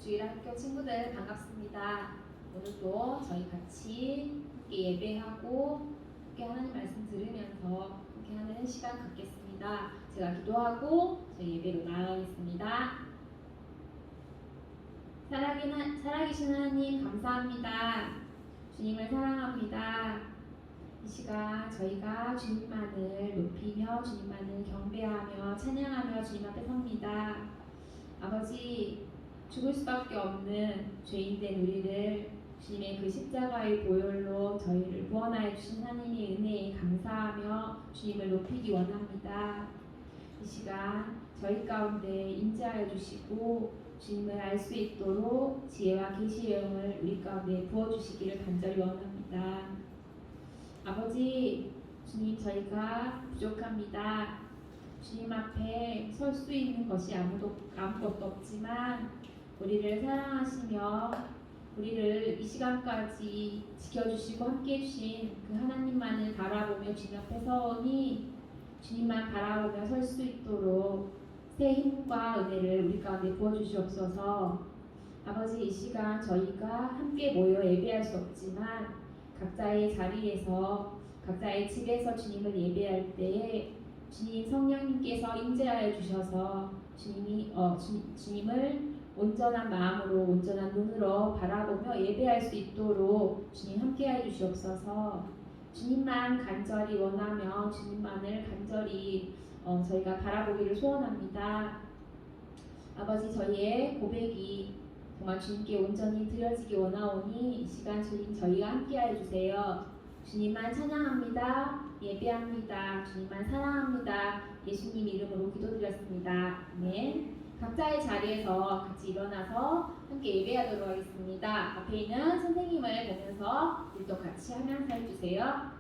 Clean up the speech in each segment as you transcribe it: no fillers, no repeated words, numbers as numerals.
주일 학교 친구들 반갑습니다. 오늘도 저희 같이 함께 예배하고 함께 하나님 말씀 들으면서 함께 하는 시간 갖겠습니다. 제가 기도하고 저희 예배로 나아가겠습니다. 살아계신 하나님 감사합니다. 주님을 사랑합니다. 이 시간 저희가 주님만을 높이며 주님만을 경배하며 찬양하며 주님 앞에 섭니다. 아버지, 죽을 수밖에 없는 죄인된 우리를 주님의 그 십자가의 보혈로 저희를 구원하여 주신 하나님의 은혜에 감사하며 주님을 높이기 원합니다. 이 시간 저희 가운데 임재하여 주시고 주님을 알 수 있도록 지혜와 계시의 영을 우리 가운데 부어주시기를 간절히 원합니다. 아버지, 주님, 저희가 부족합니다. 주님 앞에 설 수 있는 것이 아무것도 없지만 우리를 사랑하시며 우리를 이 시간까지 지켜주시고 함께해 주신 그 하나님만을 바라보며 주님 앞에 서오니 주님만 바라보며 설 수 있도록 새 힘과 은혜를 우리 가운데 부어주시옵소서. 아버지, 이 시간 저희가 함께 모여 예배할 수 없지만 각자의 자리에서 각자의 집에서 주님을 예배할 때에 주님 성령님께서 임재하여 주셔서 주님을 온전한 마음으로 온전한 눈으로 바라보며 예배할 수 있도록 주님 함께하여 주시옵소서. 주님만 간절히 원하며 주님만을 간절히 저희가 바라보기를 소원합니다. 아버지, 저희의 고백이 정말 주님께 온전히 드려지기 원하오니 이 시간 주님 저희가 함께하여 주세요. 주님만 찬양합니다. 예배합니다. 주님만 사랑합니다. 예수님 이름으로 기도드렸습니다. 아멘. 각자의 자리에서 같이 일어나서 함께 예배하도록 하겠습니다. 앞에 있는 선생님을 보면서 우리도 같이 하면서 해주세요.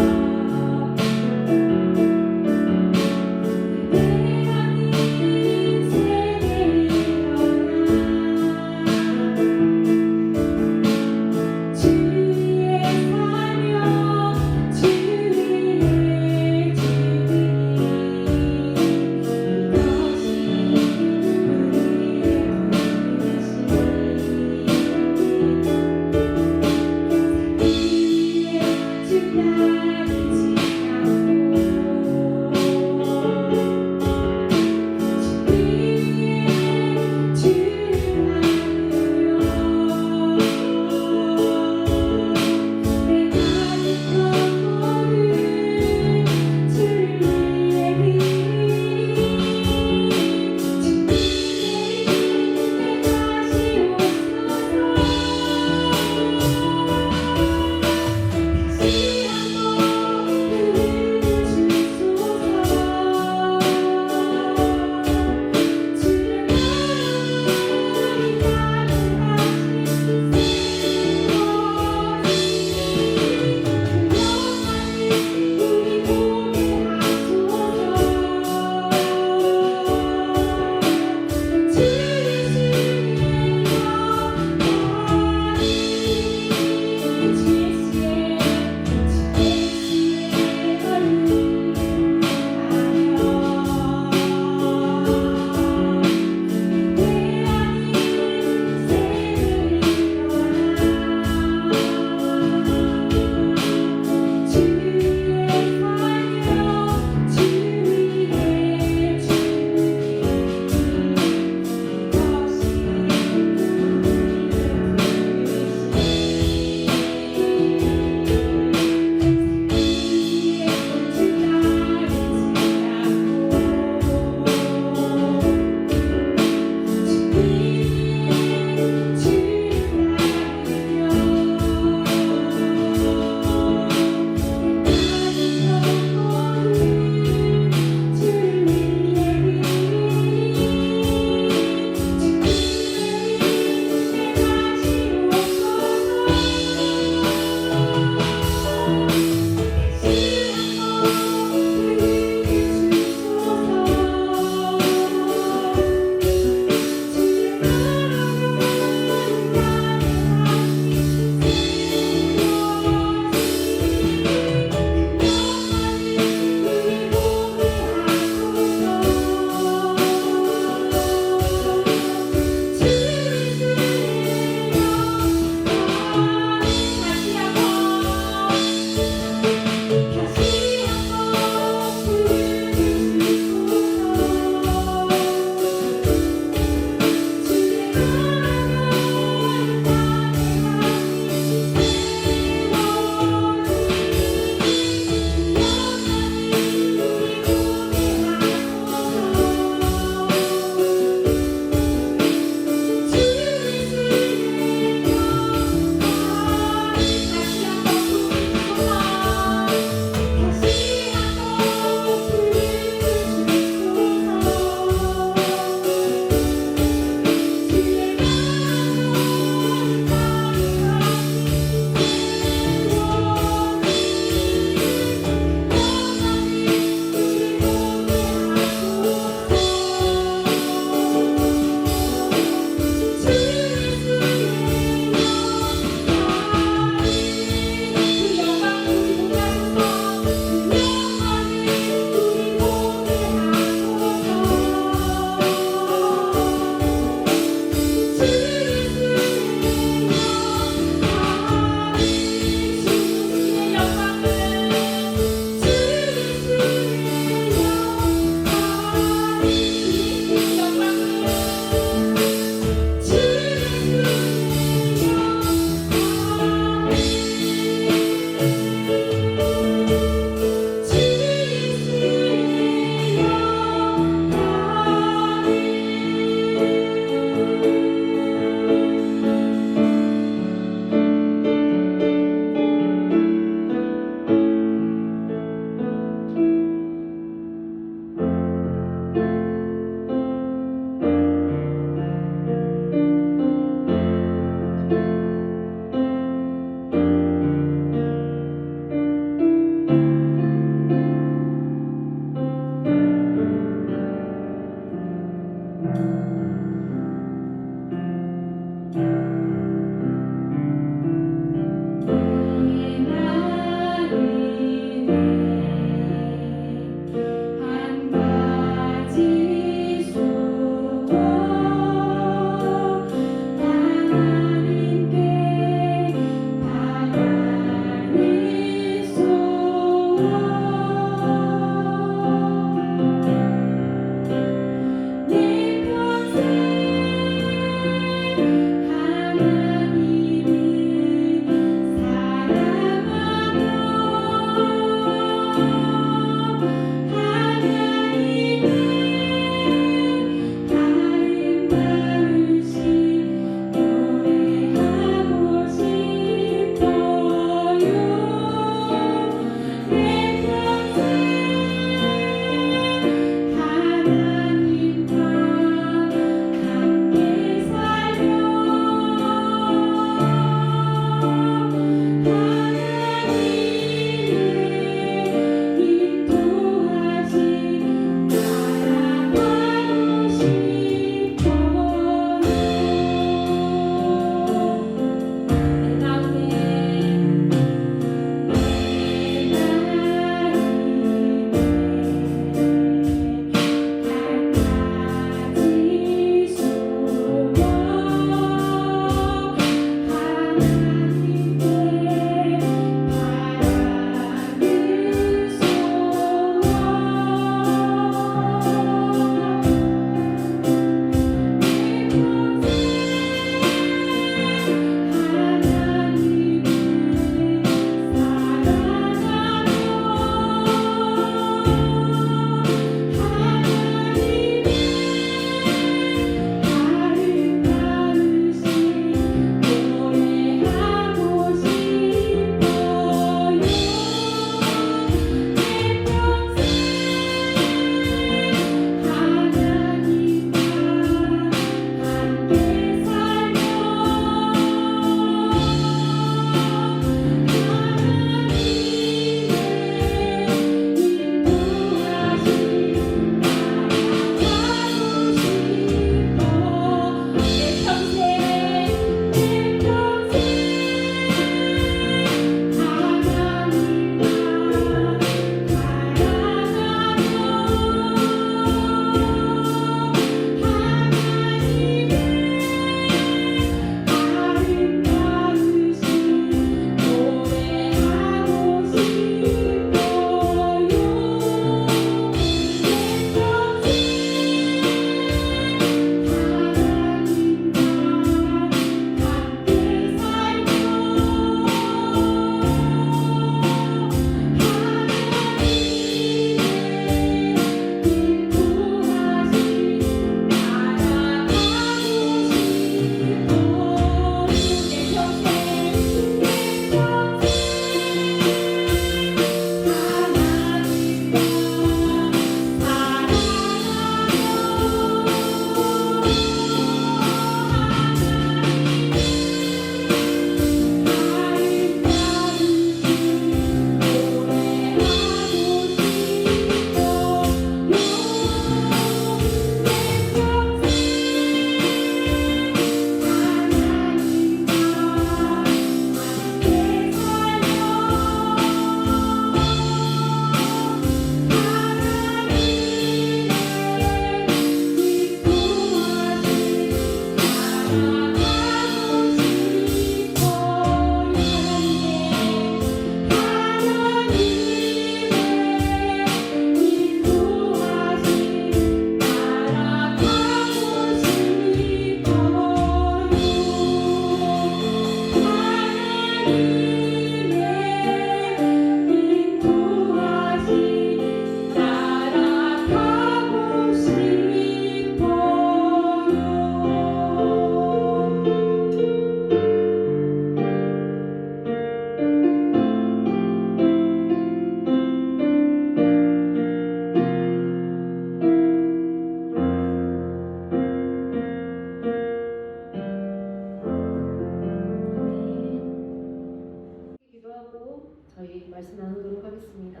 말씀 나누도록 하겠습니다.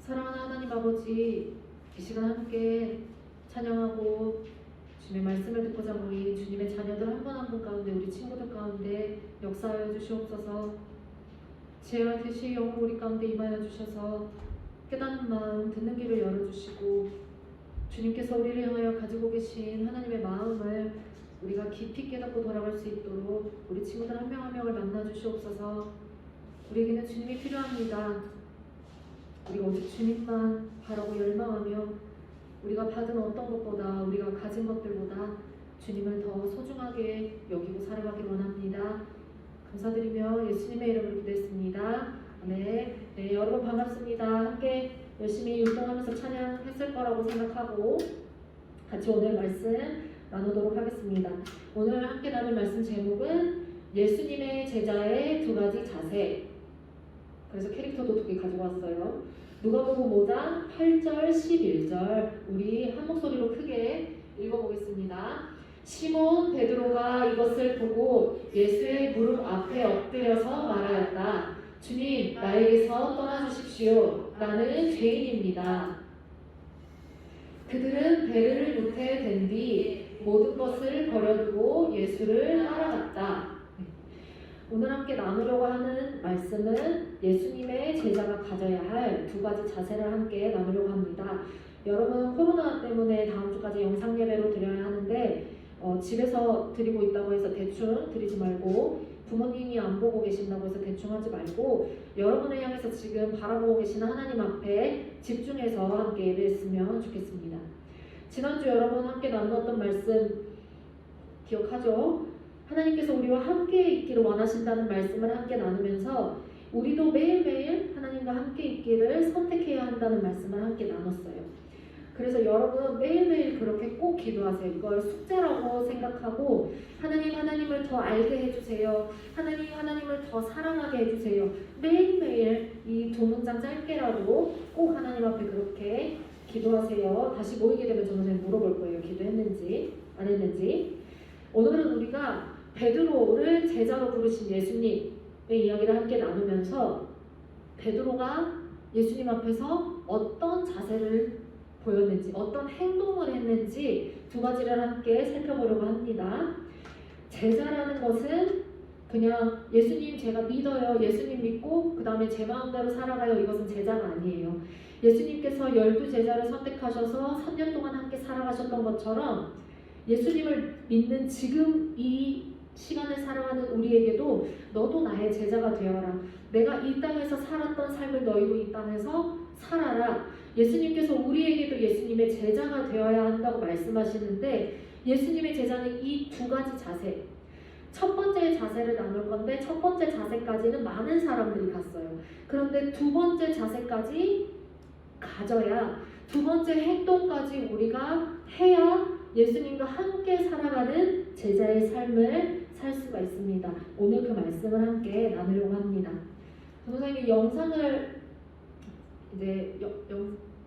사랑하는 하나님 아버지, 이 시간 함께 찬양하고 주님의 말씀을 듣고자 모인 주님의 자녀들 한 분 한 분 가운데, 우리 친구들 가운데 역사하여 주시옵소서. 지혜와 뜻이 영으로 우리 가운데 임하여 주셔서 깨닫는 마음, 듣는 길을 열어주시고 주님께서 우리를 향하여 가지고 계신 하나님의 마음을 우리가 깊이 깨닫고 돌아갈 수 있도록 우리 친구들 한 명 한 명을 만나 주시옵소서. 우리에게는 주님이 필요합니다. 우리가 오직 주님만 바라고 열망하며 우리가 받은 어떤 것보다, 우리가 가진 것들보다 주님을 더 소중하게 여기고 살아가길 원합니다. 감사드리며 예수님의 이름으로 기도했습니다. 네, 여러분 반갑습니다. 함께 열심히 율동하면서 찬양했을 거라고 생각하고 같이 오늘 말씀 나누도록 하겠습니다. 오늘 함께 나눌 말씀 제목은 예수님의 제자의 두 가지 자세. 그래서 캐릭터도 두 개 가지고 왔어요. 누가복음 5장 8절 11절 우리 한 목소리로 크게 읽어보겠습니다. 시몬 베드로가 이것을 보고 예수의 무릎 앞에 엎드려서 말하였다. 주님, 나에게서 떠나주십시오. 나는 죄인입니다. 그들은 배를 못해 댄 뒤 모든 것을 버려두고 예수를 따라갔다. 오늘 함께 나누려고 하는 말씀은 예수님의 제자가 가져야 할 두 가지 자세를 함께 나누려고 합니다. 여러분, 코로나 때문에 다음 주까지 영상 예배로 드려야 하는데 집에서 드리고 있다고 해서 대충 드리지 말고, 부모님이 안 보고 계신다고 해서 대충 하지 말고, 여러분을 향해서 지금 바라보고 계시는 하나님 앞에 집중해서 함께 예배했으면 좋겠습니다. 지난주 여러분 함께 나누었던 말씀 기억하죠? 하나님께서 우리와 함께 있기를 원하신다는 말씀을 함께 나누면서 우리도 매일매일 하나님과 함께 있기를 선택해야 한다는 말씀을 함께 나눴어요. 그래서 여러분 매일매일 그렇게 꼭 기도하세요. 이걸 숙제라고 생각하고 하나님을 더 알게 해주세요. 하나님을 더 사랑하게 해주세요. 매일매일 이 두 문장 짧게라도 꼭 하나님 앞에 그렇게 기도하세요. 다시 모이게 되면 저는 물어볼 거예요. 기도했는지 안 했는지. 오늘은 우리가 베드로를 제자로 부르신 예수님의 이야기를 함께 나누면서 베드로가 예수님 앞에서 어떤 자세를 보였는지, 어떤 행동을 했는지 두 가지를 함께 살펴보려고 합니다. 제자라는 것은 그냥 예수님 제가 믿어요, 예수님 믿고 그 다음에 제 마음대로 살아가요, 이것은 제자가 아니에요. 예수님께서 12제자를 선택하셔서 3년 동안 함께 살아가셨던 것처럼 예수님을 믿는 지금 이 시간을 살아가는 우리에게도 너도 나의 제자가 되어라. 내가 이 땅에서 살았던 삶을 너희도 이 땅에서 살아라. 예수님께서 우리에게도 예수님의 제자가 되어야 한다고 말씀하시는데, 예수님의 제자는 이 두 가지 자세, 첫 번째 자세를 나눌 건데 첫 번째 자세까지는 많은 사람들이 갔어요. 그런데 두 번째 자세까지 가져야, 두 번째 행동까지 우리가 해야 예수님과 함께 살아가는 제자의 삶을 살 수가 있습니다. 오늘 그 말씀을 함께 나누려고 합니다. 선생님이 영상을 이제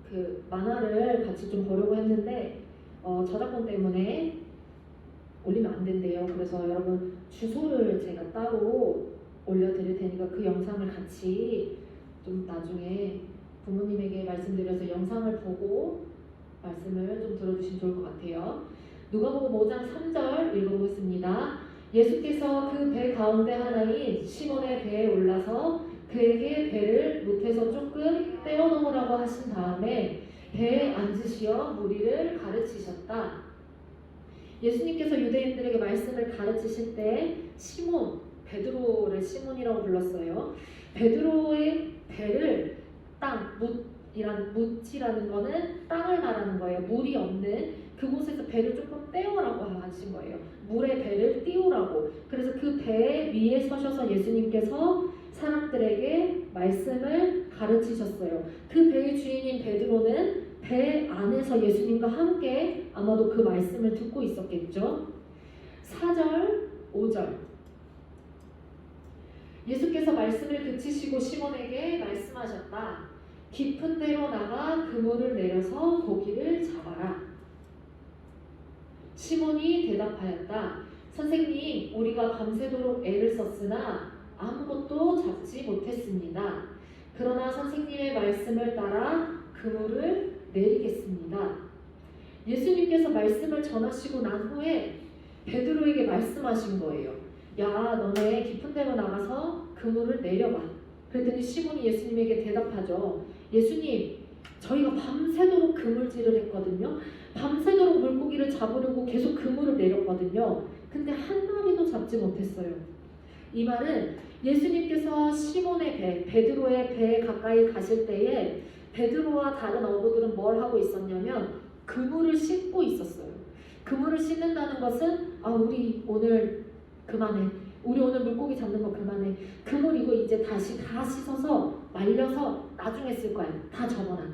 그 만화를 같이 좀 보려고 했는데 저작권 때문에 올리면 안 된대요. 그래서 여러분 주소를 제가 따로 올려드릴 테니까 그 영상을 같이 좀 나중에 부모님에게 말씀드려서 영상을 보고 말씀을 좀 들어주시면 좋을 것 같아요. 누가복음 5장 3절 읽어보겠습니다. 예수께서 그 배 가운데 하나인 시몬의 배에 올라서 그에게 배를 못해서 조금 떼어놓으라고 하신 다음에 배에 앉으시어 무리를 가르치셨다. 예수님께서 유대인들에게 말씀을 가르치실 때 시몬, 베드로를 시몬이라고 불렀어요. 베드로의 배를 땅, 묻이라는 거는 땅을 말하는 거예요. 물이 없는 그곳에서 배를 조금 떼오라고 하신 거예요. 물에 배를 띄우라고. 그래서 그 배 위에 서셔서 예수님께서 사람들에게 말씀을 가르치셨어요. 그 배의 주인인 베드로는 배 안에서 예수님과 함께 아마도 그 말씀을 듣고 있었겠죠. 4절, 5절 예수께서 말씀을 그치시고 시몬에게 말씀하셨다. 깊은 데로 나가 그물을 내려서 고기를 잡아라. 시몬이 대답하였다. 선생님, 우리가 밤새도록 애를 썼으나 아무것도 잡지 못했습니다. 그러나 선생님의 말씀을 따라 그물을 내리겠습니다. 예수님께서 말씀을 전하시고 난 후에 베드로에게 말씀하신 거예요. 야, 너네 깊은 데로 나가서 그물을 내려봐. 그랬더니 시몬이 예수님에게 대답하죠. 예수님, 저희가 밤새도록 그물질을 했거든요. 밤새도록 물고기를 잡으려고 계속 그물을 내렸거든요. 근데 한 마리도 잡지 못했어요. 이 말은 예수님께서 시몬의 배, 베드로의 배에 가까이 가실 때에 베드로와 다른 어부들은 뭘 하고 있었냐면 그물을 씻고 있었어요. 그물을 씻는다는 것은 우리 오늘 그만해. 우리 오늘 물고기 잡는 거 그만해. 그물 이거 이제 다시 다 씻어서 말려서 나중에 쓸 거야. 다 접어놔.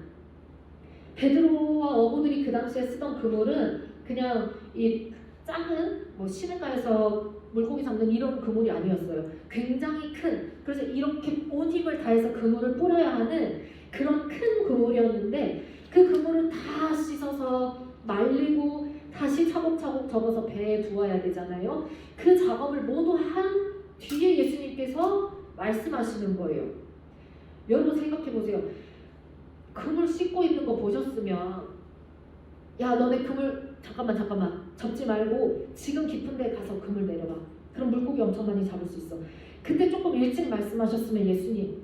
베드로와 어부들이 그 당시에 쓰던 그물은 그냥 이 작은 시냇가에서 물고기 잡는 이런 그물이 아니었어요. 굉장히 큰, 그래서 이렇게 온 힘을 다해서 그물을 뿌려야 하는 그런 큰 그물이었는데 그 그물을 다 씻어서 말리고 다시 차곡차곡 접어서 배에 두어야 되잖아요. 그 작업을 모두 한 뒤에 예수님께서 말씀하시는 거예요. 여러분 생각해 보세요. 그물 씻고 있는 거 보셨으면 야, 너네 그물 잠깐만 접지 말고 지금 깊은 데 가서 그물 내려봐. 그럼 물고기 엄청 많이 잡을 수 있어. 그때 조금 일찍 말씀하셨으면 예수님,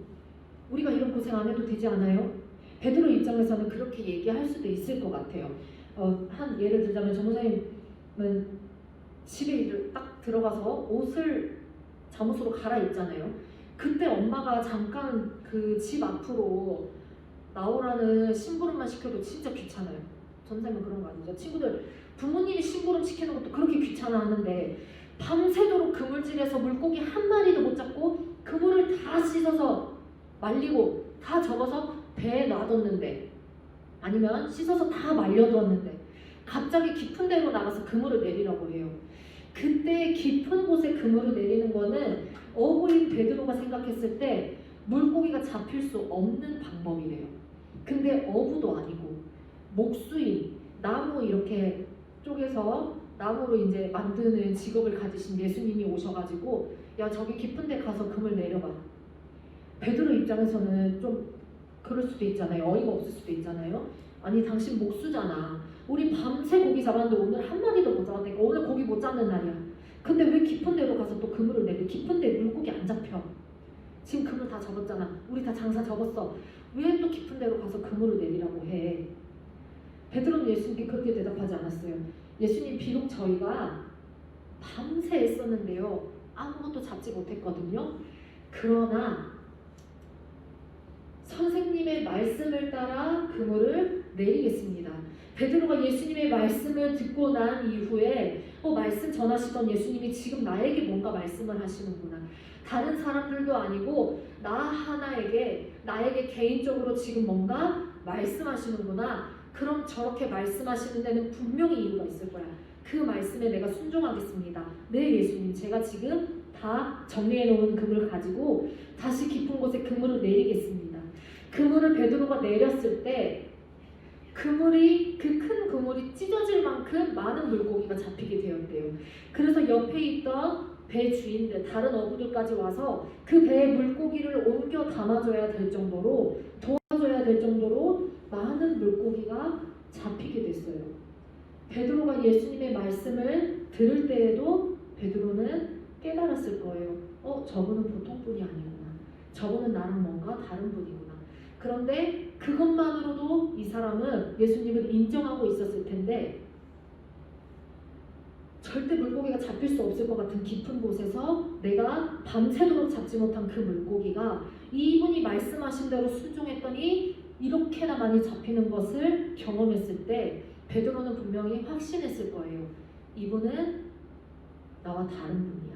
우리가 이런 고생 안 해도 되지 않아요? 베드로 입장에서는 그렇게 얘기할 수도 있을 것 같아요. 한 예를 들자면 전무사님은 집에 딱 들어가서 옷을 잠옷으로 갈아입잖아요. 그때 엄마가 잠깐 그 집 앞으로 나오라는 심부름만 시켜도 진짜 귀찮아요. 전사님은 그런 거 아니죠? 친구들 부모님이 심부름 시키는 것도 그렇게 귀찮아하는데 밤새도록 그물질에서 물고기 한 마리도 못 잡고 그물을 다 씻어서 말리고 다 접어서 배에 놔뒀는데, 아니면 씻어서 다 말려두었는데 갑자기 깊은 데로 나가서 그물을 내리라고 해요. 그때 깊은 곳에 그물을 내리는 거는 어부인 베드로가 생각했을 때 물고기가 잡힐 수 없는 방법이래요. 근데 어부도 아니고 목수인, 나무 이렇게 쪼개서 나무로 이제 만드는 직업을 가지신 예수님이 오셔가지고 야, 저기 깊은 데 가서 그물 내려봐. 베드로 입장에서는 좀 그럴 수도 있잖아요. 어이가 없을 수도 있잖아요. 아니, 당신 목수잖아. 우리 밤새 고기 잡았는데 오늘 한 마리도 못 잡았다니까. 오늘 고기 못 잡는 날이야. 근데 왜 깊은 데로 가서 또 그물을 내려? 깊은 데 물고기 안 잡혀. 지금 그물 다 접었잖아. 우리 다 장사 접었어. 왜 또 깊은 데로 가서 그물을 내리라고 해? 베드로는 예수님께 그렇게 대답하지 않았어요. 예수님, 비록 저희가 밤새 애썼는데요, 아무것도 잡지 못했거든요. 그러나 선생님의 말씀을 따라 그물을 내리겠습니다. 베드로가 예수님의 말씀을 듣고 난 이후에 말씀 전하시던 예수님이 지금 나에게 뭔가 말씀을 하시는구나. 다른 사람들도 아니고 나 하나에게, 나에게 개인적으로 지금 뭔가 말씀하시는구나. 그럼 저렇게 말씀하시는 데는 분명히 이유가 있을 거야. 그 말씀에 내가 순종하겠습니다. 네, 예수님, 제가 지금 다 정리해 놓은 그물을 가지고 다시 깊은 곳에 그물을 내리겠습니다. 그물을 베드로가 내렸을 때 그물이, 그 큰 그물이 찢어질 만큼 많은 물고기가 잡히게 되었대요. 그래서 옆에 있던 배 주인들, 다른 어부들까지 와서 그 배에 물고기를 옮겨 담아줘야 될 정도로, 도와줘야 될 정도로 많은 물고기가 잡히게 됐어요. 베드로가 예수님의 말씀을 들을 때에도 베드로는 깨달았을 거예요. 저분은 보통 분이 아니구나. 저분은 나랑 뭔가 다른 분이구나. 그런데 그것만으로도 이 사람은 예수님을 인정하고 있었을 텐데, 절대 물고기가 잡힐 수 없을 것 같은 깊은 곳에서 내가 밤새도록 잡지 못한 그 물고기가 이분이 말씀하신 대로 순종했더니 이렇게나 많이 잡히는 것을 경험했을 때 베드로는 분명히 확신했을 거예요. 이분은 나와 다른 분이야.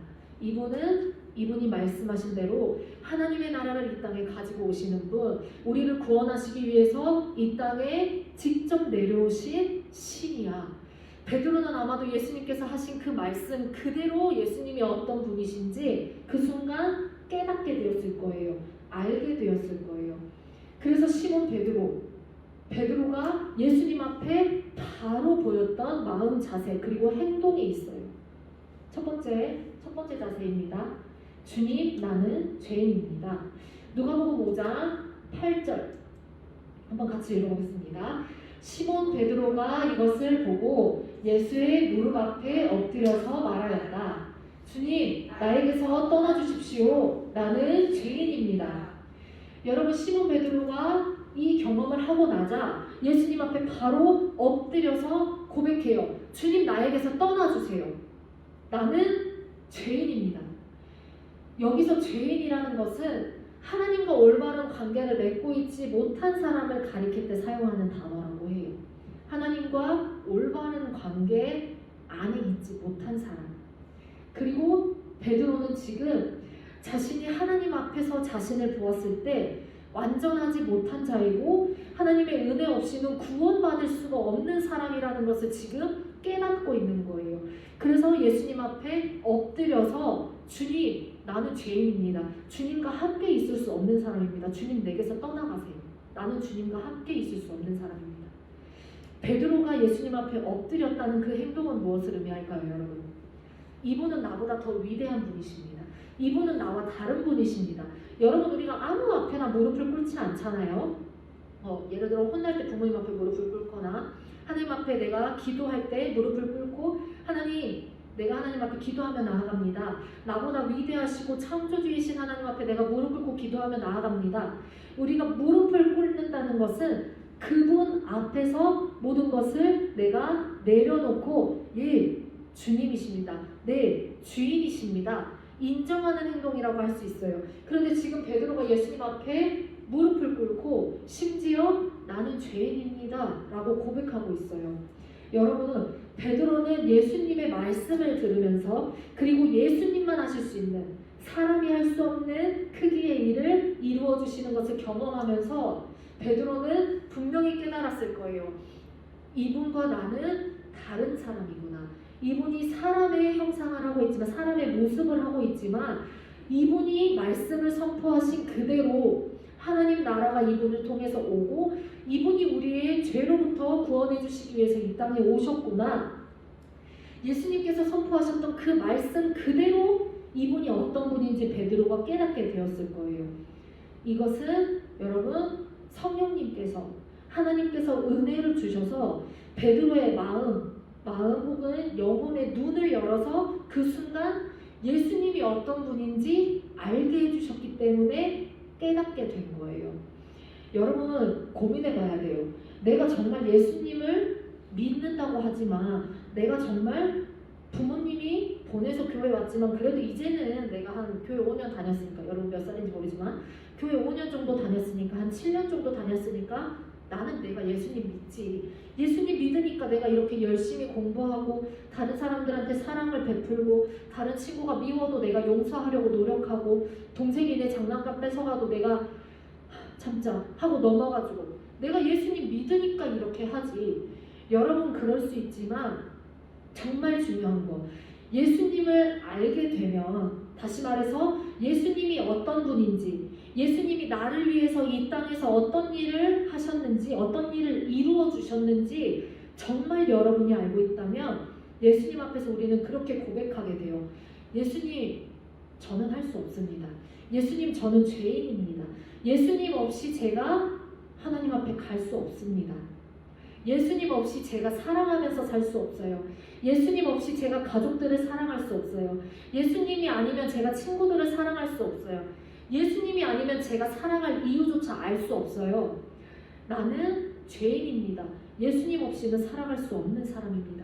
이분이 말씀하신 대로 하나님의 나라를 이 땅에 가지고 오시는 분, 우리를 구원하시기 위해서 이 땅에 직접 내려오신 신이야. 베드로는 아마도 예수님께서 하신 그 말씀 그대로 예수님이 어떤 분이신지 그 순간 깨닫게 되었을 거예요. 알게 되었을 거예요. 그래서 시몬 베드로가 예수님 앞에 바로 보였던 마음 자세 그리고 행동이 있어요. 첫 번째 자세입니다. 주님, 나는 죄인입니다. 누가복음 5장 8절 한번 같이 읽어보겠습니다. 시몬 베드로가 이것을 보고 예수의 무릎 앞에 엎드려서 말하였다. 주님, 나에게서 떠나주십시오. 나는 죄인입니다. 여러분, 시몬 베드로가 이 경험을 하고 나자 예수님 앞에 바로 엎드려서 고백해요. 주님, 나에게서 떠나주세요. 나는 죄인입니다. 여기서 죄인이라는 것은 하나님과 올바른 관계를 맺고 있지 못한 사람을 가리킬 때 사용하는 단어라고 해요. 하나님과 올바른 관계 안에 있지 못한 사람. 그리고 베드로는 지금 자신이 하나님 앞에서 자신을 보았을 때 완전하지 못한 자이고 하나님의 은혜 없이는 구원받을 수가 없는 사람이라는 것을 지금 깨닫고 있는 거예요. 그래서 예수님 앞에 엎드려서 주님, 나는 죄인입니다. 주님과 함께 있을 수 없는 사람입니다. 주님, 내게서 떠나가세요. 나는 주님과 함께 있을 수 없는 사람입니다. 베드로가 예수님 앞에 엎드렸다는 그 행동은 무엇을 의미할까요, 여러분? 이분은 나보다 더 위대한 분이십니다. 이분은 나와 다른 분이십니다. 여러분, 우리가 아무 앞에나 무릎을 꿇지 않잖아요. 예를 들어 혼날 때 부모님 앞에 무릎을 꿇거나 하나님 앞에 내가 기도할 때 무릎을 꿇고 하나님, 내가 하나님 앞에 기도하며 나아갑니다. 나보다 위대하시고 창조주이신 하나님 앞에 내가 무릎을 꿇고 기도하며 나아갑니다. 우리가 무릎을 꿇는다는 것은 그분 앞에서 모든 것을 내가 내려놓고 예, 주님이십니다. 네, 주인이십니다. 인정하는 행동이라고 할 수 있어요. 그런데 지금 베드로가 예수님 앞에 무릎을 꿇고 심지어 나는 죄인입니다 라고 고백하고 있어요. 여러분, 베드로는 예수님의 말씀을 들으면서 그리고 예수님만 하실 수 있는 사람이 할 수 없는 크기의 일을 이루어 주시는 것을 경험하면서 베드로는 분명히 깨달았을 거예요. 이분과 나는 다른 사람이구나. 이분이 사람의 형상을 하고 있지만 사람의 모습을 하고 있지만 이분이 말씀을 선포하신 그대로 하나님 나라가 이분을 통해서 오고 이분이 우리의 죄로부터 구원해 주시기 위해서 이 땅에 오셨구나. 예수님께서 선포하셨던 그 말씀 그대로 이분이 어떤 분인지 베드로가 깨닫게 되었을 거예요. 이것은 여러분 성령님께서 하나님께서 은혜를 주셔서 베드로의 마음 혹은 영혼의 눈을 열어서 그 순간 예수님이 어떤 분인지 알게 해주셨기 때문에 깨닫게 된 거예요. 여러분 고민해 봐야 돼요. 내가 정말 예수님을 믿는다고 하지만 내가 정말 부모님이 보내서 교회 왔지만 그래도 이제는 내가 한 교회 5년 다녔으니까 여러분 몇 살인지 모르지만 교회 5년 정도 다녔으니까 한 7년 정도 다녔으니까 나는 내가 예수님 믿지. 예수님 믿으니까 내가 이렇게 열심히 공부하고 다른 사람들한테 사랑을 베풀고 다른 친구가 미워도 내가 용서하려고 노력하고 동생이 내 장난감 뺏어가도 내가 참자 하고 넘어가지고 내가 예수님 믿으니까 이렇게 하지. 여러분 그럴 수 있지만 정말 중요한 거 예수님을 알게 되면 다시 말해서 예수님이 어떤 분인지 예수님이 나를 위해서 이 땅에서 어떤 일을 하셨는지 어떤 일을 이루어 주셨는지 정말 여러분이 알고 있다면 예수님 앞에서 우리는 그렇게 고백하게 돼요. 예수님 저는 할 수 없습니다. 예수님 저는 죄인입니다. 예수님 없이 제가 하나님 앞에 갈 수 없습니다. 예수님 없이 제가 사랑하면서 살 수 없어요. 예수님 없이 제가 가족들을 사랑할 수 없어요. 예수님이 아니면 제가 친구들을 사랑할 수 없어요. 예수님이 아니면 제가 사랑할 이유조차 알 수 없어요. 나는 죄인입니다. 예수님 없이는 살아갈 수 없는 사람입니다.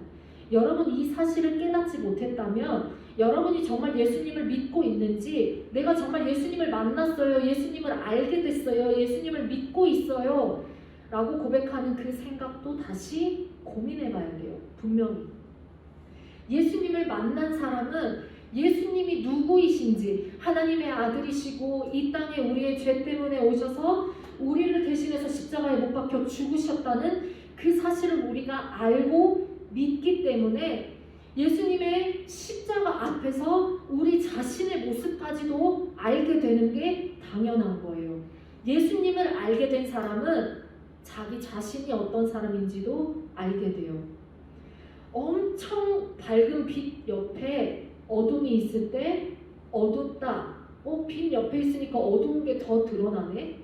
여러분 이 사실을 깨닫지 못했다면 여러분이 정말 예수님을 믿고 있는지 내가 정말 예수님을 만났어요. 예수님을 알게 됐어요. 예수님을 믿고 있어요. 라고 고백하는 그 생각도 다시 고민해 봐야 돼요. 분명히. 예수님을 만난 사람은 예수님이 누구이신지 하나님의 아들이시고 이 땅에 우리의 죄 때문에 오셔서 우리를 대신해서 십자가에 못 박혀 죽으셨다는 그 사실을 우리가 알고 믿기 때문에 예수님의 십자가 앞에서 우리 자신의 모습까지도 알게 되는 게 당연한 거예요. 예수님을 알게 된 사람은 자기 자신이 어떤 사람인지도 알게 돼요. 엄청 밝은 빛 옆에 어둠이 있을 때 어둡다. 빛 옆에 있으니까 어두운 게 더 드러나네.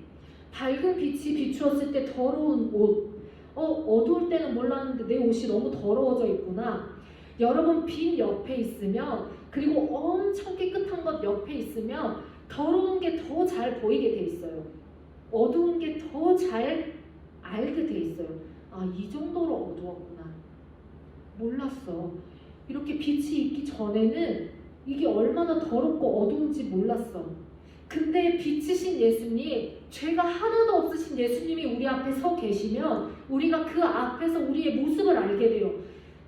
밝은 빛이 비추었을 때 더러운 옷. 어두울 때는 몰랐는데 내 옷이 너무 더러워져 있구나. 여러분, 빛 옆에 있으면, 그리고 엄청 깨끗한 것 옆에 있으면 더러운 게 더 잘 보이게 돼 있어요. 어두운 게 더 잘 알게 돼 있어요. 이 정도로 어두웠구나. 몰랐어. 이렇게 빛이 있기 전에는 이게 얼마나 더럽고 어두운지 몰랐어. 근데 빛이신 예수님, 죄가 하나도 없으신 예수님이 우리 앞에 서 계시면 우리가 그 앞에서 우리의 모습을 알게 돼요.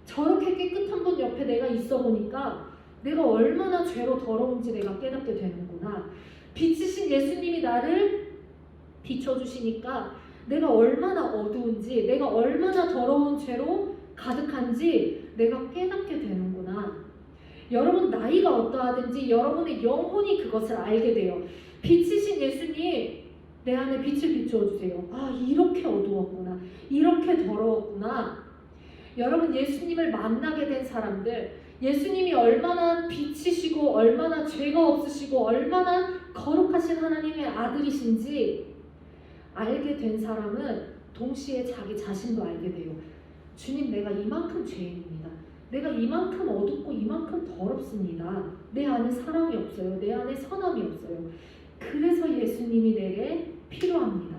저렇게 깨끗한 분 옆에 내가 있어 보니까 내가 얼마나 죄로 더러운지 내가 깨닫게 되는구나. 빛이신 예수님이 나를 비춰주시니까 내가 얼마나 어두운지, 내가 얼마나 더러운 죄로 가득한지 내가 깨닫게 되는구나. 여러분, 나이가 어떠하든지 여러분의 영혼이 그것을 알게 돼요. 빛이신 예수님, 내 안에 빛을 비추어 주세요. 이렇게 어두웠구나. 이렇게 더러웠구나. 여러분, 예수님을 만나게 된 사람들, 예수님이 얼마나 빛이시고 얼마나 죄가 없으시고 얼마나 거룩하신 하나님의 아들이신지 알게 된 사람은 동시에 자기 자신도 알게 돼요. 주님, 내가 이만큼 죄인입니다. 내가 이만큼 어둡고 이만큼 더럽습니다. 내 안에 사랑이 없어요. 내 안에 선함이 없어요. 그래서 예수님이 내게 필요합니다.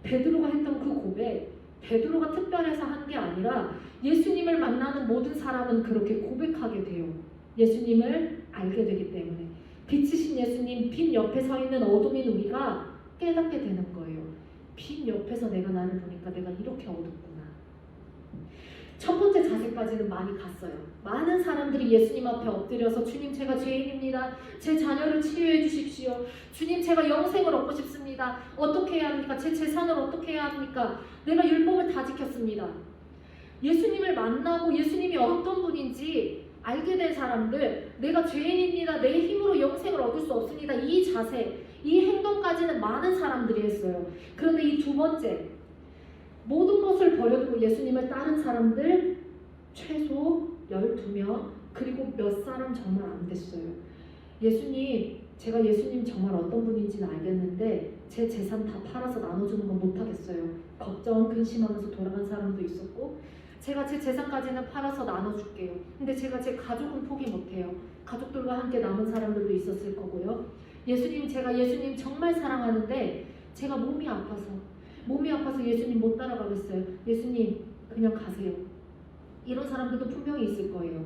베드로가 했던 그 고백, 베드로가 특별해서 한 게 아니라 예수님을 만나는 모든 사람은 그렇게 고백하게 돼요. 예수님을 알게 되기 때문에. 빛이신 예수님, 빛 옆에 서 있는 어둠인 우리가 깨닫게 되는 거예요. 빛 옆에서 내가 나를 보니까 내가 이렇게 어둡구나. 첫 번째 자세까지는 많이 갔어요. 많은 사람들이 예수님 앞에 엎드려서 주님, 제가 죄인입니다. 제 자녀를 치유해 주십시오. 주님, 제가 영생을 얻고 싶습니다. 어떻게 해야 합니까? 제 재산을 어떻게 해야 합니까? 내가 율법을 다 지켰습니다. 예수님을 만나고 예수님이 어떤 분인지 알게 된 사람들, 내가 죄인입니다. 내 힘으로 영생을 얻을 수 없습니다. 이 자세, 이 행동까지는 많은 사람들이 했어요. 그런데 이 두 번째, 모든 것을 버려두고 예수님을 따른 사람들 최소 12명, 그리고 몇 사람 정말 안 됐어요. 예수님, 제가 예수님 정말 어떤 분인지는 알겠는데 제 재산 다 팔아서 나눠주는 건 못하겠어요. 걱정, 근심하면서 돌아간 사람도 있었고, 제가 제 재산까지는 팔아서 나눠줄게요. 근데 제가 제 가족은 포기 못해요. 가족들과 함께 남은 사람들도 있었을 거고요. 예수님, 제가 예수님 정말 사랑하는데 제가 몸이 아파서 예수님 못 따라가겠어요. 예수님, 그냥 가세요. 이런 사람들도 분명히 있을 거예요.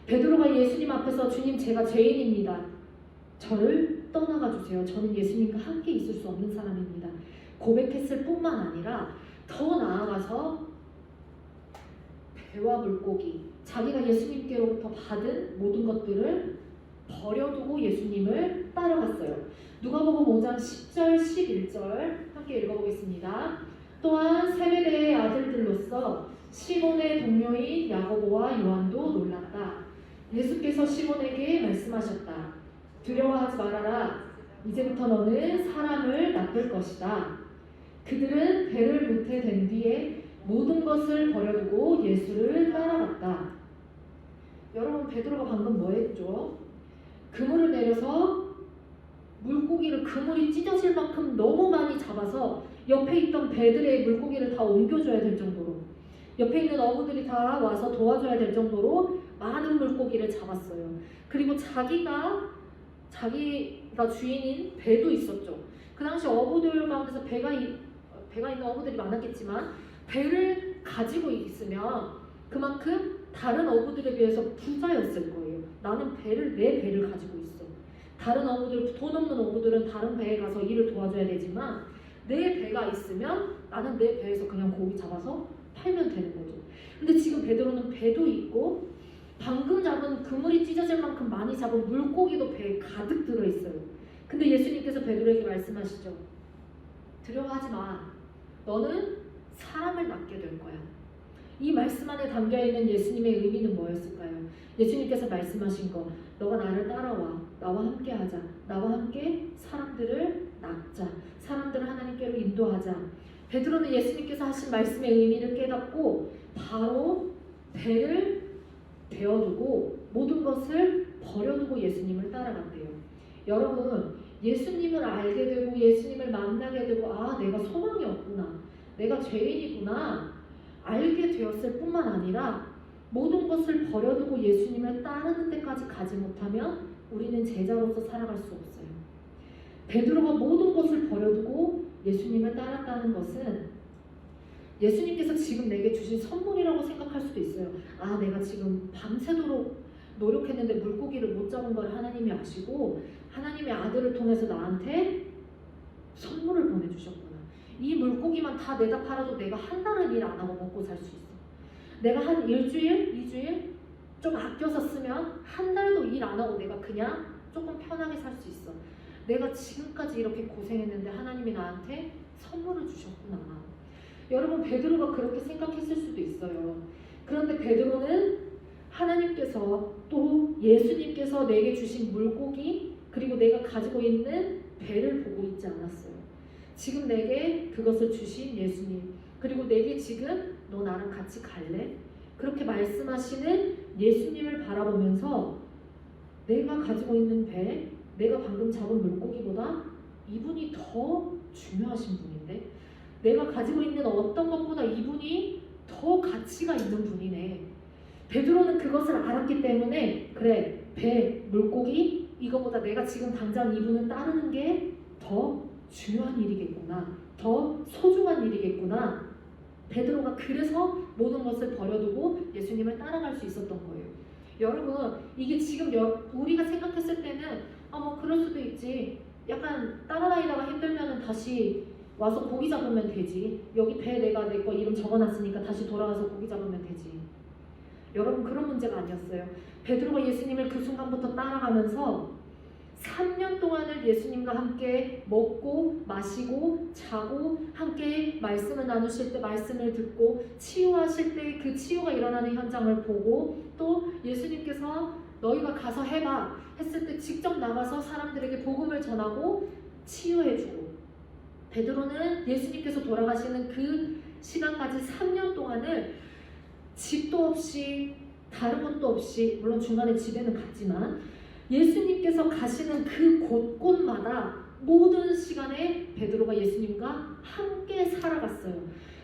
베드로가 예수님 앞에서 주님, 제가 죄인입니다. 저를 떠나가 주세요. 저는 예수님과 함께 있을 수 없는 사람입니다. 고백했을 뿐만 아니라 더 나아가서 배와 물고기, 자기가 예수님께로부터 받은 모든 것들을 버려두고 예수님을 따라갔어요. 누가복음 5장 10절 11절 함께 읽어보겠습니다. 또한 세베대의 아들들로서 시몬의 동료인 야고보와 요한도 놀랐다. 예수께서 시몬에게 말씀하셨다. 두려워하지 말아라. 이제부터 너는 사람을 낚을 것이다. 그들은 배를 무태 된 뒤에 모든 것을 버려두고 예수를 따라갔다. 여러분, 베드로가 방금 뭐 했죠? 그물을 내려서 물고기를, 그물이 찢어질 만큼 너무 많이 잡아서 옆에 있던 배들의 물고기를 다 옮겨줘야 될 정도로, 옆에 있는 어부들이 다 와서 도와줘야 될 정도로 많은 물고기를 잡았어요. 그리고 자기가 주인인 배도 있었죠. 그 당시 어부들 가운데서 배가 있는 어부들이 많았겠지만 배를 가지고 있으면 그만큼 다른 어부들에 비해서 부자였을 거예요. 나는 내 배를 가지고 있어. 다른 어부들, 돈 없는 어부들은 다른 배에 가서 일을 도와줘야 되지만 내 배가 있으면 나는 내 배에서 그냥 고기 잡아서 팔면 되는 거죠. 근데 지금 베드로는 배도 있고 방금 잡은 그물이 찢어질 만큼 많이 잡은 물고기도 배에 가득 들어있어요. 근데 예수님께서 베드로에게 말씀하시죠. 두려워하지 마. 너는 사람을 낚게 될 거야. 이 말씀 안에 담겨있는 예수님의 의미는 뭐였을까요? 예수님께서 말씀하신 거, 너가 나를 따라와. 나와 함께 하자. 나와 함께 사람들을 낚자. 사람들을 하나님께로 인도하자. 베드로는 예수님께서 하신 말씀의 의미를 깨닫고 바로 배를 베어두고 모든 것을 버려두고 예수님을 따라간대요. 여러분, 예수님을 알게 되고 예수님을 만나게 되고 아, 내가 소망이 없구나. 내가 죄인이구나. 알게 되었을 뿐만 아니라 모든 것을 버려두고 예수님을 따르는 데까지 가지 못하면 우리는 제자로서 살아갈 수 없어요. 베드로가 모든 것을 버려두고 예수님을 따랐다는 것은 예수님께서 지금 내게 주신 선물이라고 생각할 수도 있어요. 아, 내가 지금 밤새도록 노력했는데 물고기를 못 잡은 걸 하나님이 아시고 하나님의 아들을 통해서 나한테 선물을 보내주셨구나. 이 물고기만 다 내다 팔아도 내가 한 달은 일 안 하고 먹고 살 수 있어. 내가 한 일주일, 2주일 좀 아껴서 쓰면 한 달도 일 안 하고 내가 그냥 조금 편하게 살 수 있어. 내가 지금까지 이렇게 고생했는데 하나님이 나한테 선물을 주셨구나. 여러분, 베드로가 그렇게 생각했을 수도 있어요. 그런데 베드로는 하나님께서 또 예수님께서 내게 주신 물고기 그리고 내가 가지고 있는 배를 보고 있지 않았어요. 지금 내게 그것을 주신 예수님 그리고 내게 지금 너 나랑 같이 갈래? 그렇게 말씀하시는 예수님을 바라보면서 내가 가지고 있는 배, 내가 방금 잡은 물고기보다 이분이 더 중요하신 분인데 내가 가지고 있는 어떤 것보다 이분이 더 가치가 있는 분이네. 베드로는 그것을 알았기 때문에 그래, 배, 물고기 이거보다 내가 지금 당장 이분을 따르는 게 더 중요한 일이겠구나. 더 소중한 일이겠구나. 베드로가 그래서 모든 것을 버려두고 예수님을 따라갈 수 있었던 거예요. 여러분, 이게 지금 우리가 생각했을 때는 뭐 그럴 수도 있지. 약간 따라다니다가 힘들면은 다시 와서 고기 잡으면 되지. 여기 배 내가 내 거 이름 적어놨으니까 다시 돌아가서 고기 잡으면 되지. 여러분, 그런 문제가 아니었어요. 베드로가 예수님을 그 순간부터 따라가면서 3년 동안을 예수님과 함께 먹고 마시고 자고 함께 말씀을 나누실 때 말씀을 듣고 치유하실 때 그 치유가 일어나는 현장을 보고 또 예수님께서 너희가 가서 해봐 했을 때 직접 나가서 사람들에게 복음을 전하고 치유해주고 베드로는 예수님께서 돌아가시는 그 시간까지 3년 동안을 집도 없이 다른 것도 없이 물론 중간에 집에는 갔지만 예수님께서 가시는 그 곳곳마다 모든 시간에 베드로가 예수님과 함께 살아갔어요.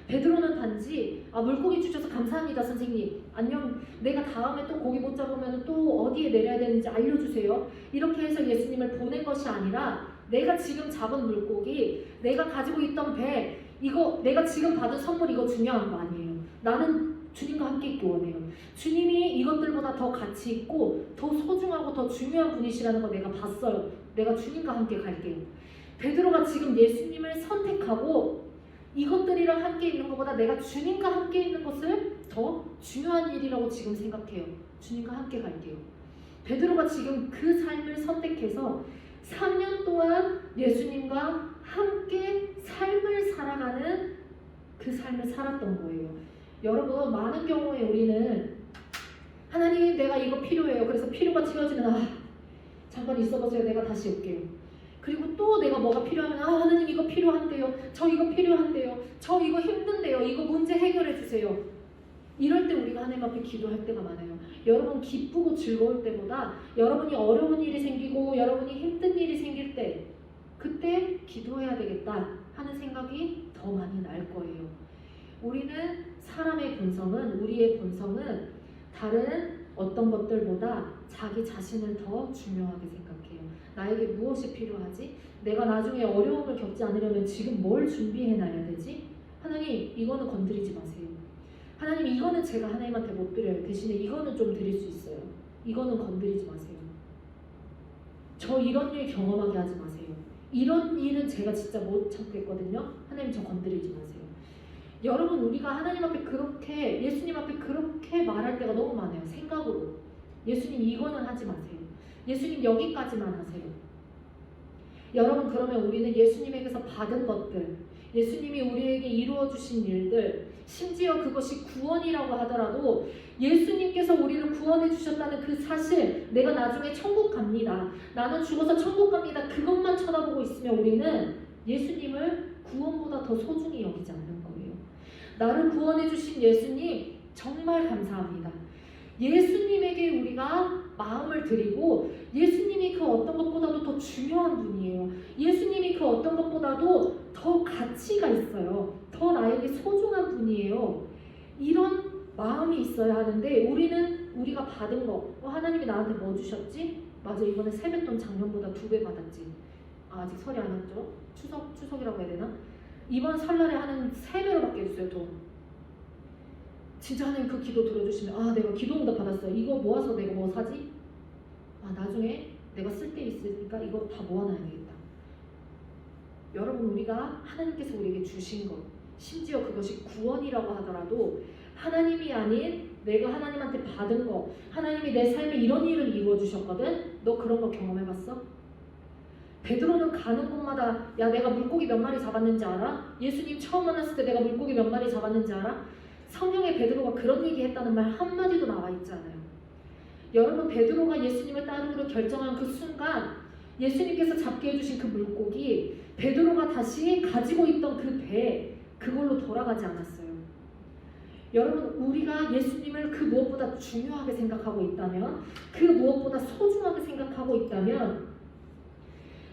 베드로는 단지 물고기 주셔서 감사합니다 선생님, 안녕, 내가 다음에 또 고기 못 잡으면 또 어디에 내려야 되는지 알려주세요, 이렇게 해서 예수님을 보낸 것이 아니라 내가 지금 잡은 물고기, 내가 가지고 있던 배, 이거 내가 지금 받은 선물 이거 중요한 거 아니에요. 나는 주님과 함께 있기 원해요. 주님이 이것들보다 더 가치 있고 더 소중하고 더 중요한 분이시라는 거 내가 봤어요. 내가 주님과 함께 갈게요. 베드로가 지금 예수님을 선택하고 이것들이랑 함께 있는 것보다 내가 주님과 함께 있는 것을 더 중요한 일이라고 지금 생각해요. 주님과 함께 갈게요. 베드로가 지금 그 삶을 선택해서 3년 동안 예수님과 함께 삶을 살아가는 그 삶을 살았던 거예요. 여러분, 많은 경우에 우리는 하나님 내가 이거 필요해요. 그래서 필요가 채워지면 잠깐 있어보세요. 내가 다시 올게요. 그리고 또 내가 뭐가 필요하면 하나님 이거 필요한데요. 저 이거 필요한데요. 저 이거 힘든데요. 이거 문제 해결해 주세요. 이럴 때 우리가 하나님 앞에 기도할 때가 많아요. 여러분, 기쁘고 즐거울 때보다 여러분이 어려운 일이 생기고 여러분이 힘든 일이 생길 때 그때 기도해야 되겠다 하는 생각이 더 많이 날 거예요. 우리는 사람의 본성은, 우리의 본성은 다른 어떤 것들보다 자기 자신을 더 중요하게 생각해요. 나에게 무엇이 필요하지? 내가 나중에 어려움을 겪지 않으려면 지금 뭘 준비해놔야 되지? 하나님, 이거는 건드리지 마세요. 하나님, 이거는 제가 하나님한테 못 드려요. 대신에 이거는 좀 드릴 수 있어요. 이거는 건드리지 마세요. 저 이런 일 경험하게 하지 마세요. 이런 일은 제가 진짜 못 참겠거든요. 하나님, 저 건드리지 마세요. 여러분, 우리가 하나님 앞에 그렇게, 예수님 앞에 그렇게 말할 때가 너무 많아요. 생각으로. 예수님 이거는 하지 마세요. 예수님 여기까지만 하세요. 여러분, 그러면 우리는 예수님에게서 받은 것들, 예수님이 우리에게 이루어 주신 일들, 심지어 그것이 구원이라고 하더라도 예수님께서 우리를 구원해 주셨다는 그 사실, 내가 나중에 천국 갑니다, 나는 죽어서 천국 갑니다, 그것만 쳐다보고 있으면 우리는 예수님을 구원보다 더 소중히 여기지 않는 거예요. 나를 구원해 주신 예수님 정말 감사합니다. 예수님에게 우리가 마음을 드리고 예수님이 그 어떤 것보다도 더 중요한 분이에요. 예수님이 그 어떤 것보다도 더 가치가 있어요. 더 나에게 소중한 분이에요. 이런 마음이 있어야 하는데 우리가 받은 거 하나님이 나한테 뭐 주셨지? 맞아, 이번에 세뱃돈 작년보다 2배 받았지. 아직 설이 안 왔죠? 추석이라고 해야 되나? 이번 설날에 하나님 3배로 받게 해주세요. 돈. 진짜 하나님 그 기도 들어주시면 내가 기도 응답 받았어요. 이거 모아서 내가 뭐 사지? 나중에 내가 쓸 때 있으니까 이거 다 모아놔야 되겠다. 여러분, 우리가 하나님께서 우리에게 주신 것, 심지어 그것이 구원이라고 하더라도 하나님이 아닌 내가 하나님한테 받은 거, 하나님이 내 삶에 이런 일을 이루어 주셨거든. 너 그런 거 경험해봤어? 베드로는 가는 곳마다 야, 내가 물고기 몇 마리 잡았는지 알아? 예수님 처음 만났을 때 내가 물고기 몇 마리 잡았는지 알아? 성경에 베드로가 그런 얘기했다는 말 한마디도 나와 있지 않아요. 여러분, 베드로가 예수님을 따르기로 결정한 그 순간 예수님께서 잡게 해주신 그 물고기, 베드로가 다시 가지고 있던 그 배, 그걸로 돌아가지 않았어요. 여러분, 우리가 예수님을 그 무엇보다 중요하게 생각하고 있다면, 그 무엇보다 소중하게 생각하고 있다면,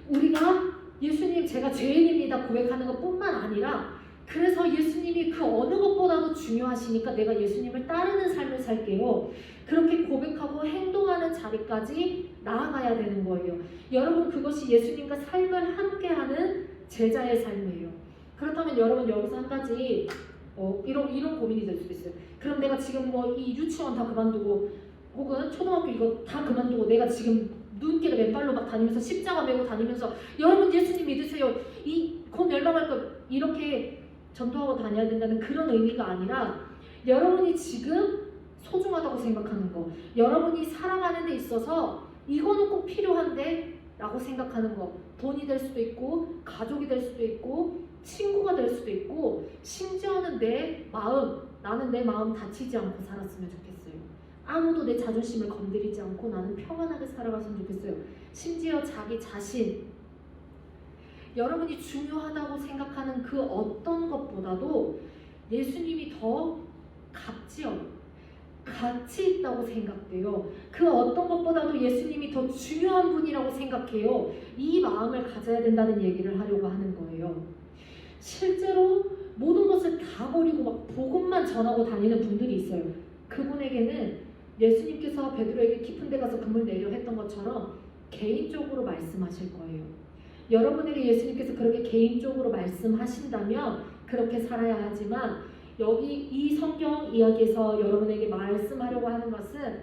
우리가 예수님 제가 죄인입니다 고백하는 것뿐만 아니라, 그래서 예수님이 그 어느 것보다도 중요하시니까 내가 예수님을 따르는 삶을 살게요, 그렇게 고백하고 행동하는 자리까지 나아가야 되는 거예요. 여러분, 그것이 예수님과 삶을 함께하는 제자의 삶이에요. 그렇다면 여러분, 여기서 한 가지 이런 고민이 될 수도 있어요. 그럼 내가 지금 이 유치원 다 그만두고 혹은 초등학교 이거 다 그만두고 내가 지금 눈길에 맨발로 막 다니면서 십자가 메고 다니면서 여러분 예수님 믿으세요, 곧 멸망할 것, 이렇게 전도하고 다녀야 된다는 그런 의미가 아니라, 여러분이 지금 소중하다고 생각하는 거, 여러분이 살아가는 데 있어서 이거는 꼭 필요한데 라고 생각하는 거, 돈이 될 수도 있고 가족이 될 수도 있고 친구가 될 수도 있고, 심지어는 내 마음, 나는 내 마음 다치지 않고 살았으면 좋겠어요. 아무도 내 자존심을 건드리지 않고 나는 평안하게 살아갔으면 좋겠어요. 심지어 자기 자신, 여러분이 중요하다고 생각하는 그 어떤 것보다도 예수님이 더 가치 있다고 생각돼요. 그 어떤 것보다도 예수님이 더 중요한 분이라고 생각해요. 이 마음을 가져야 된다는 얘기를 하려고 하는 거예요. 실제로 모든 것을 다 버리고 막 복음만 전하고 다니는 분들이 있어요. 그분에게는 예수님께서 베드로에게 깊은 데 가서 금을 내려 했던 것처럼 개인적으로 말씀하실 거예요. 여러분에게 예수님께서 그렇게 개인적으로 말씀하신다면 그렇게 살아야 하지만, 여기 이 성경 이야기에서 여러분에게 말씀하려고 하는 것은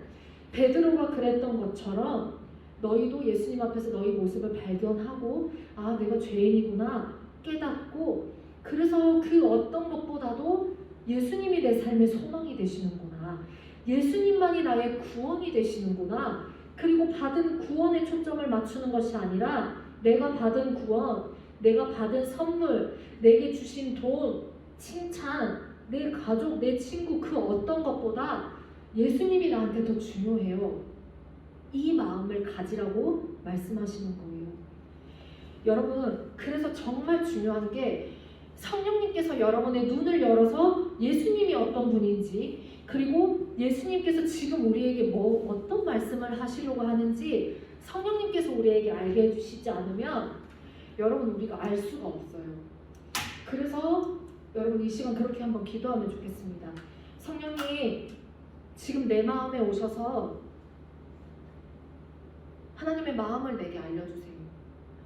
베드로가 그랬던 것처럼 너희도 예수님 앞에서 너희 모습을 발견하고 내가 죄인이구나 깨닫고, 그래서 그 어떤 것보다도 예수님이 내 삶의 소망이 되시는구나, 예수님만이 나의 구원이 되시는구나, 그리고 받은 구원에 초점을 맞추는 것이 아니라 내가 받은 구원, 내가 받은 선물, 내게 주신 돈, 칭찬, 내 가족, 내 친구, 그 어떤 것보다 예수님이 나한테 더 중요해요. 이 마음을 가지라고 말씀하시는 거예요. 여러분, 그래서 정말 중요한 게 성령님께서 여러분의 눈을 열어서 예수님이 어떤 분인지, 그리고 예수님께서 지금 우리에게 어떤 말씀을 하시려고 하는지 성령님께서 우리에게 알게 해주시지 않으면 여러분, 우리가 알 수가 없어요. 그래서 여러분, 이 시간 그렇게 한번 기도하면 좋겠습니다. 성령님, 지금 내 마음에 오셔서 하나님의 마음을 내게 알려주세요.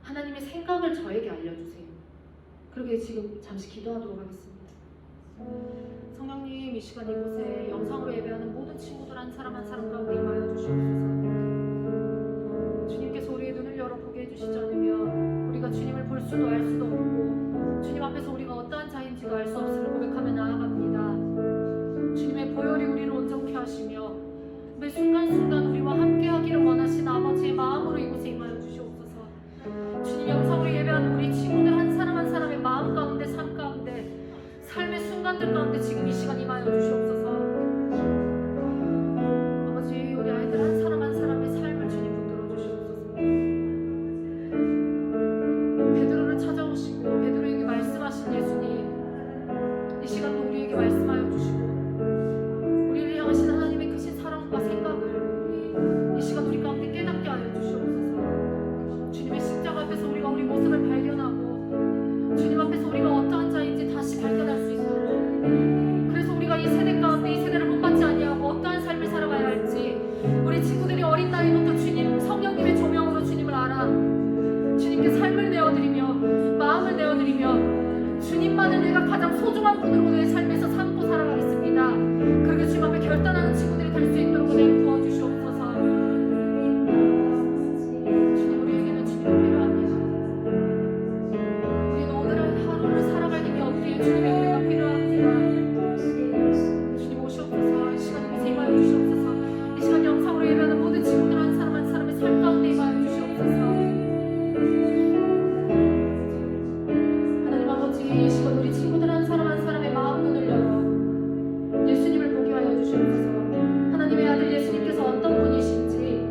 하나님의 생각을 저에게 알려주세요. 그렇게 지금 잠시 기도하도록 하겠습니다. 성령님, 이 시간 이곳에 영상으로 예배하는 모든 친구들 한 사람 한 사람 가운데 임하여 주시옵소서. 주님께서 우리의 눈을 열어보게 해주시지 않으면 우리가 주님을 볼 수도 알 수도 없고, 주님 앞에서 우리가 어떠한 자인지가 알 수 없음을 고백하며 나아갑니다. 주님의 보혈이 우리를 온전케 하시며 매 순간순간 우리와 함께하기를 원하신 아버지의 마음으로 이곳에 임하여 주시옵소서. 주님, 영상으로 예배하는 우리 친구들 한 사람 한 사람의 마음 가운데, 삶 가운데, 삶의 순간들 가운데 지금 이 시간 임하여 주시옵소서. 아버지, 우리 아이들 한 사람 한 사람의 삶을 주님 붙들어 주시옵소서. 베드로를 찾아오시고 베드로에게 말씀하신 예수님, 이 시간도 우리에게 말씀하여 주시고 우리를 향하신 하나님의 크신 사랑과 생각을 이 시간 우리 가운데 깨닫게 하여 주시옵소서. 앞에서 우리가 우리 모습을 발견하고 주님 앞에서 우리가 어떠한 자인지 다시 발견할 수 있도록, 그래서 우리가 이 세대 가운데 이 세대를 본받지 아니하고 어떠한 삶을 살아가야 할지, 우리 친구들이 어린 나이부터 주님 성령님의 조명으로 주님을 알아 주님께 삶을 내어드리며 마음을 내어드리며 주님만을 내가 가장 소중한 분으로 내 삶에서 삼고 살아가겠습니다. 그렇게 주님 앞에 결단하는 친구들이 될 수 있도록 은혜를 부어주시옵소서. 주님, 우리에게는 주님이 필요합니다. 우리는 오늘 하루를 살아갈 힘이 없기에 주님의 은혜가 필요합니다. 주님 오시옵소서. 이 시간 은혜에 임하여 주시옵소서. 이 시간 영상으로 예배하는 모든 친구들 한 사람 한 사람의 삶 가운데 임하여 주시옵소서. 하나님 아버지, 이 시간 우리 친구들 한 사람 한 사람의 마음 눈을 열어 예수님을 보게 하여 주시옵소서. 하나님의 아들 예수님께서 어떤 분이신지,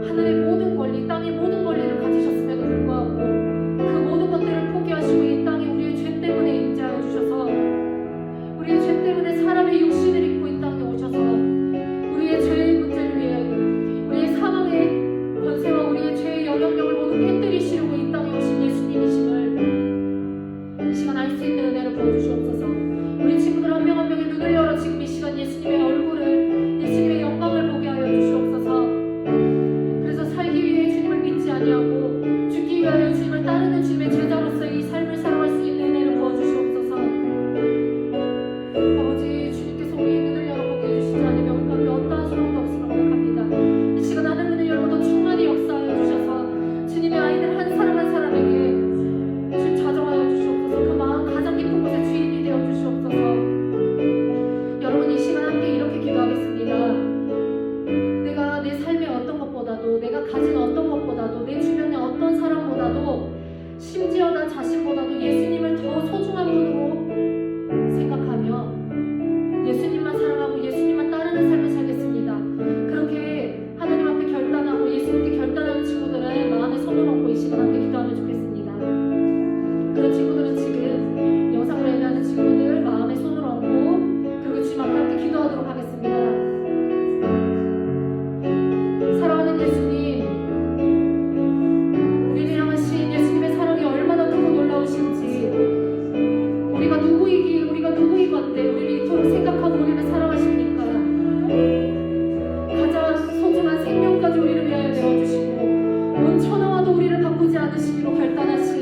하늘의 모든 권리, 땅의 모든 권리를 가지셨음에도 불구하고 그 모든 것들을 포기하시고 이 땅에 우리의 죄 때문에 임재하여 주셔서, 우리의 죄 때문에 사람의 육신을 입고 이 땅에 오셔서 우리의 죄의 문제를 위해 우리의 사망의 권세와 우리의 죄의 영향력을 모두 깨뜨리시려고 이 땅에 오신 예수님이심을 이 시간 알 수 있는 은혜를 부어주시옵소서. 우리 친구들 한 명 한 명의 눈을 열어 지금 이 시간 예수님의 얼굴을, 예수님의 영광을 보게 하여 주시옵소서. 그래서 살기 위해 주님을 믿지 아니하고 죽기 위하여 주님을 따르는 주님의 제자로서의 이 삶을 살아갈 수 있는 은혜를 부어주시옵소서. 아버지, 주님께서 우리의 눈을 열어보게 해주시지 않으면 우리 가운데 어떠한 소망도 없음을 고백합니다. 이 시간 하늘 문을 열고 더 충만히 역사하여 주셔서 주님의 아이들 한 사람 한 사람에게 주님 자정하여 주시옵소서. 그 마음 가장 깊은 곳에 주인이 되어 주시옵소서. 여러분, 이 시간 함께 이렇게 기도하겠습니다. 내가 내 삶의 어떤 것보다도, 내가 가진 어떤 것보다도, 내 주변의 어떤 사람보다도, 심지어 나 자신보다도 예수님을 더 소중한 분으로 생각하며 예수님만 사랑하고 예수님만 따르는 삶을 살겠습니다. 그렇게 하나님 앞에 결단하고 예수님께 결단하는 친구들은 마음에 손을 얹고 이 시간 함께 기도하면 좋겠습니다. 그런 친구들은 지금 영상으로 예배하는 친구들 마음에 손을 얹고 그리고 주님 앞에 함께 기도하도록 하겠습니다. 사랑하는 예수님, 우리를 향하신 예수님의 사랑이 얼마나 크고 놀라우신지, 우리가 누구이건데 우리를 이토록 생각하고 우리를 사랑하십니까? 가장 소중한 생명까지 우리를 위하여 내어주시고 온 천하와도 우리를 바꾸지 않으시기로 결단하신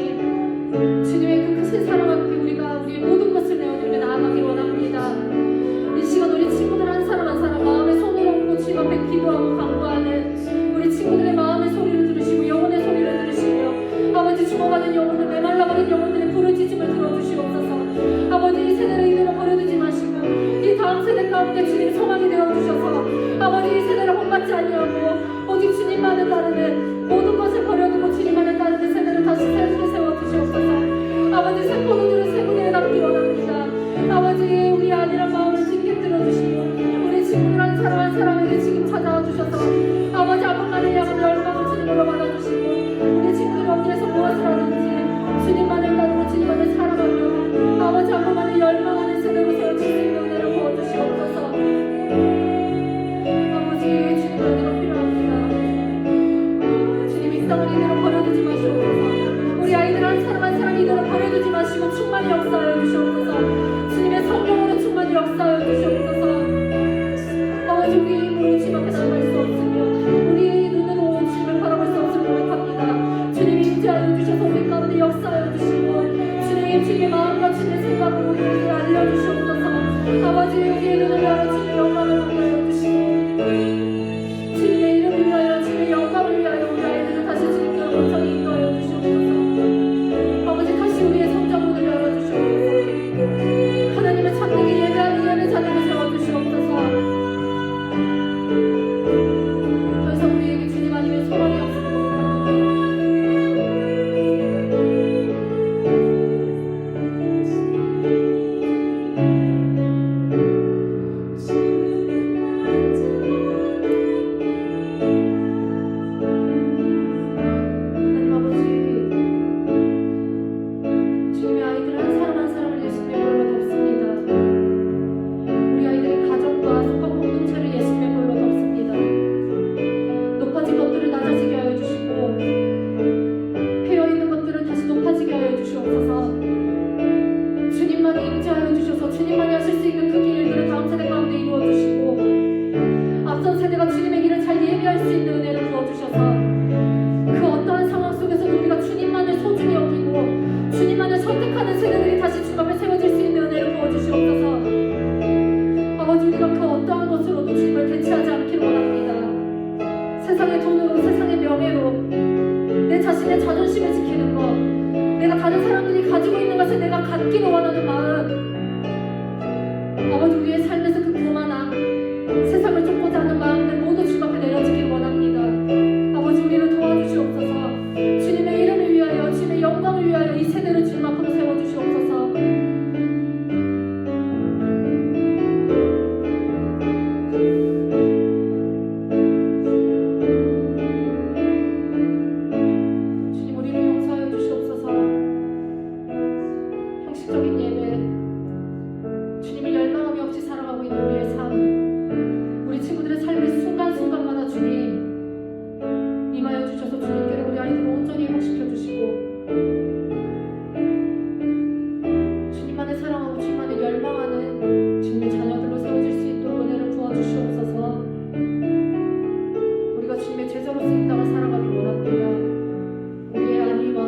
주님의 그 크신 사랑 앞에 우리가 우리의 모든 것을 내어드리며 나아가길 원합니다. 이 시간 우리 친구들 한 사람 한 사람 마음에 손을 얹고 주님 앞에 기도하고 간구하는 우리 친구들의 마음의 소리를 들으시고 영혼의 소리를 들으시며 아버지, 죽어가는 영혼들, 메말라버린 영혼들의 부르짖음을 들어주시옵소서. 아버지, 이 세대를 이대로 버려두지 마시고 이 다음 세대 가운데 주님 소망이 되어주셔서 아버지, 이 세대를 본받지 아니하고 오직 주님만을 따르는, 모든 것을 버려두고 주님만을 따르는 세대를 다시 새롭게 세워주시옵소서. 아버지, 새 포도주를 새 분야에 담기 원합니다. 아버지, 우리 아니란 마음을 깊게 들어주시고 우리 친구들 한 사람 한 사람에게 지금 찾아와 주셔서 아버지, 아픔만을 향한 열망을 주님으로 받아주시고 우리 친구들이 어디에서 무엇을 하든지 주님만을 따르고 주님만을 사랑하며 아버지, 아픔만을 열망하는 세대로 세워주시는 은혜를 부어주시옵소서. 아버지, 주님의 은혜가 필요합니다. 주님, 이 땅을 이대로 버려두지 마시옵소서. 우리 아이들 한 사람 한 사람 이대로 버려두지 마시고 충만히 역사하여 주시옵소서. 주님의 성령으로 충만히 역사하여 주시옵소서. 아버지, 우리 힘으로 주님 앞에 나아갈 수 없으며 우리 눈으로 주님을 바라볼 수 없을 고백합니다. 주님이 임재하여 주셔서 우리 가운데 역사하여 주시고 주님의 마음과 주님의 생각을 우리에게 알려주시옵소서. 아버지, 우리의 눈을 열어 주님의 영광을 보게 하여 주시고 주님의 이름을 위하여 주님의 영광을 위하여 우리 아이들을 다시 주님께로 온전히 인도하여 주시옵소서. 아버지, 다시 우리의 성장문을 열어주시옵소서. 하나님의 참되게 예배하는 예배 자녀를 세워주시옵소서. 더 이상 우리에게 주님 아니면 소망이 없습니다. 대체하지 않기를 원합니다. 세상의 돈으로, 세상의 명예로 내 자신의 자존심을 지키는 것, 내가 다른 사람들이 가지고 있는 것을 내가 갖기를 원하는 마음, 아버지 우리의 삶에서 그 교만함, 세상을 쫓고자 하는 마음들 모두 주님 앞에 내려지기를 원합니다. 아버지 우리를 도와주시옵소서. 주님의 이름을 위하여, 주님의 영광을 위하여 이 세대를 주님 앞으로 세워주시옵소서. 주님 우리를 용서하여 주시옵소서. 형식적인 예배, 주님을 열망함이 없이 살아가고 있는 우리의 삶, 우리 친구들의 삶의 순간순간마다 주님 임하여 주셔서 주님께로 우리 아이들을 온전히 회복시켜 주시고 주님만을 사랑하고 주님만을 열망하는 주님의 자녀들로 세워질 수 있도록 은혜를 부어주시옵소서. 우리가 주님의 제자로서 이 땅을 살아가길 원합니다. 우리의 안위와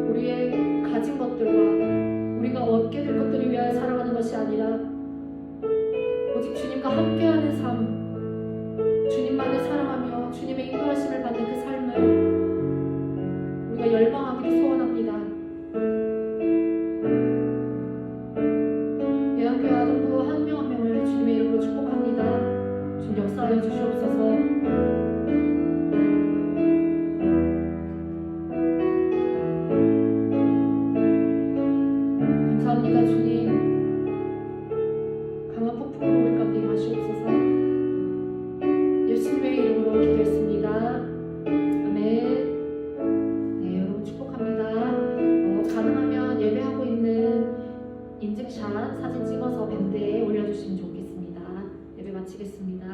우리의 가진 것들과 우리가 얻게 될 것들을 위하여 살아가는 것이 아니라 오직 주님과 함께하는 삶, 주님만을 사랑하며 주님의 인도하심을 받는 그 삶을 우리가 열망하기를 소원합니다. 예한교회 아동부 한 명 한 명을 주님의 이름으로 축복합니다. 주님 역사하여 주시옵소서. 감사합니다 주님. 강한 폭풍으로 우리 가운데 임하시옵소서. 예수님의 이름으로 기도했습니다. 아멘. 네, 여러분 축복합니다. 가능하면 예배하고 있는 인증샷 사진 찍어서 밴드에 올려주시면 좋겠습니다. 예배 마치겠습니다.